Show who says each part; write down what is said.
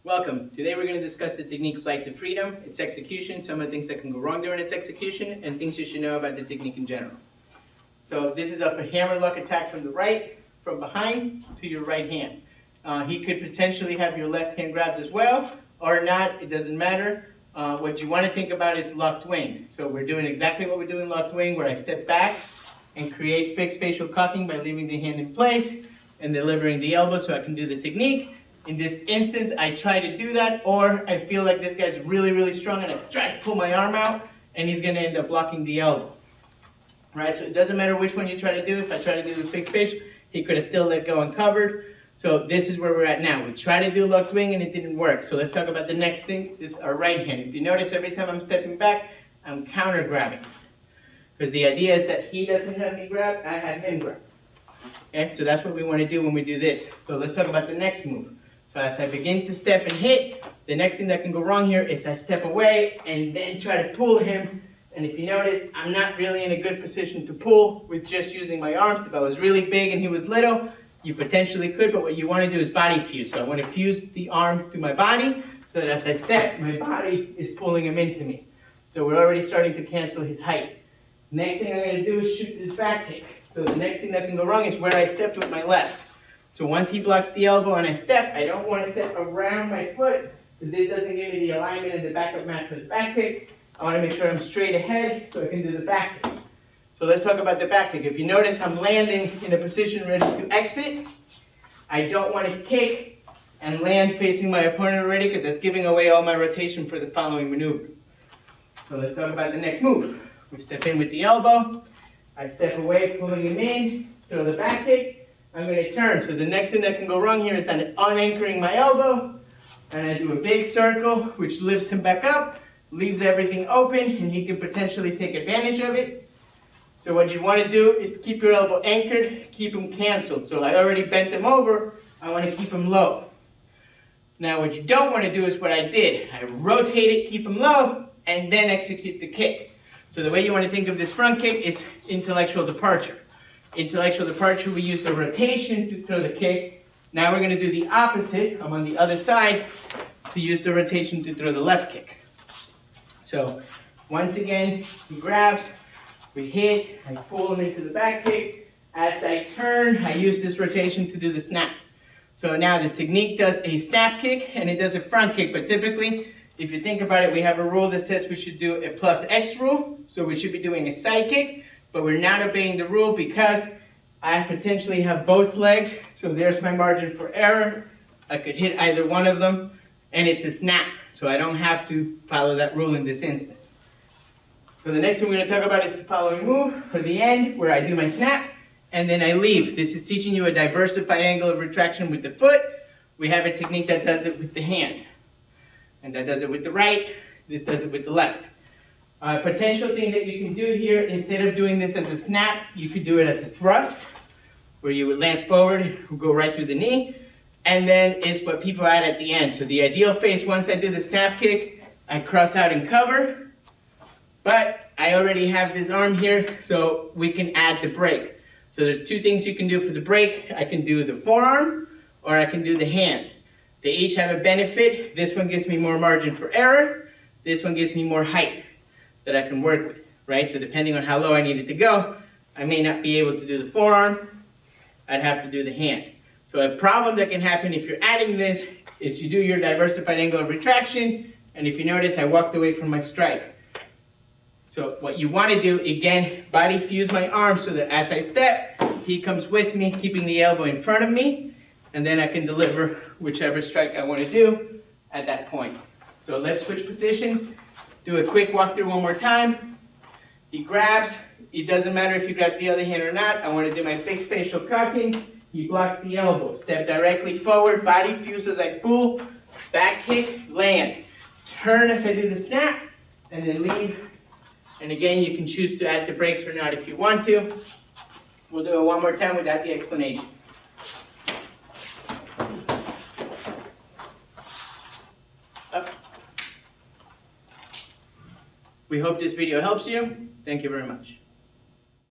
Speaker 1: Welcome. Today we're going to discuss the technique Flight to Freedom, its execution, some of the things that can go wrong during its execution, and things you should know about the technique in general. So this is a hammer lock attack from the right, from behind to your right hand. He could potentially have your left hand grabbed as well, or not, it doesn't matter. What you want to think about is locked wing. So we're doing exactly what we do in locked wing, where I step back and create fixed facial cocking by leaving the hand in place and delivering the elbow so I can do the technique. In this instance, I try to do that, or I feel like this guy's really, really strong and I try to pull my arm out and he's going to end up blocking the elbow. Right, so it doesn't matter which one you try to do. If I try to do the fixed facial, he could have still let go and covered. So this is where we're at now. We tried to do locked wing and it didn't work. So let's talk about the next thing, this is our right hand. If you notice, every time I'm stepping back, I'm counter grabbing. Because the idea is that he doesn't have me grab, I have him grab. Okay, so that's what we want to do when we do this. So let's talk about the next move. So as I begin to step and hit, the next thing that can go wrong here is I step away and then try to pull him. And if you notice, I'm not really in a good position to pull with just using my arms. If I was really big and he was little, you potentially could, but what you want to do is body fuse. So I want to fuse the arm to my body so that as I step, my body is pulling him into me. So we're already starting to cancel his height. Next thing I'm going to do is shoot this back kick. So the next thing that can go wrong is where I stepped with my left. So once he blocks the elbow and I step, I don't want to step around my foot because this doesn't give me the alignment in the backup mat for the back kick. I want to make sure I'm straight ahead so I can do the back kick. So let's talk about the back kick. If you notice, I'm landing in a position ready to exit. I don't want to kick and land facing my opponent already because that's giving away all my rotation for the following maneuver. So let's talk about the next move. We step in with the elbow. I step away, pulling him in, throw the back kick. I'm going to turn. So the next thing that can go wrong here is I'm unanchoring my elbow. And I do a big circle, which lifts him back up, leaves everything open, and he can potentially take advantage of it. So what you want to do is keep your elbow anchored, keep him canceled. So I already bent him over. I want to keep him low. Now what you don't want to do is what I did. I rotate it, keep him low, and then execute the kick. So the way you want to think of this front kick is intellectual departure. Intellectual departure, we use the rotation to throw the kick. Now we're going to do the opposite. I'm on the other side to use the rotation to throw the left kick. So once again, he grabs, we hit, I pull him into the back kick. As I turn, I use this rotation to do the snap. So now the technique does a snap kick and it does a front kick, but typically, if you think about it, we have a rule that says we should do a plus X rule. So we should be doing a side kick. But we're not obeying the rule because I potentially have both legs. So there's my margin for error. I could hit either one of them and it's a snap. So I don't have to follow that rule in this instance. So the next thing we're going to talk about is the following move for the end, where I do my snap and then I leave. This is teaching you a diversified angle of retraction with the foot. We have a technique that does it with the hand. And that does it with the right. This does it with the left. A potential thing that you can do here, instead of doing this as a snap, you could do it as a thrust, where you would land forward, go right through the knee, and then it's what people add at the end. So the ideal phase, once I do the snap kick, I cross out and cover, but I already have this arm here, so we can add the break. So there's two things you can do for the break. I can do the forearm, or I can do the hand. They each have a benefit. This one gives me more margin for error. This one gives me more height that I can work with, right? So depending on how low I need it to go, I may not be able to do the forearm. I'd have to do the hand. So a problem that can happen if you're adding this is you do your diversified angle of retraction, and if you notice, I walked away from my strike. So what you want to do, again, body fuse my arm so that as I step, he comes with me, keeping the elbow in front of me, and then I can deliver whichever strike I want to do at that point. So let's switch positions. Do a quick walkthrough one more time. He grabs. It doesn't matter if he grabs the other hand or not. I want to do my fixed facial cocking. He blocks the elbow. Step directly forward. Body fuse as I pull. Back kick. Land. Turn as I do the snap. And then leave. And again, you can choose to add the brakes or not if you want to. We'll do it one more time without the explanation. Up. We hope this video helps you. Thank you very much.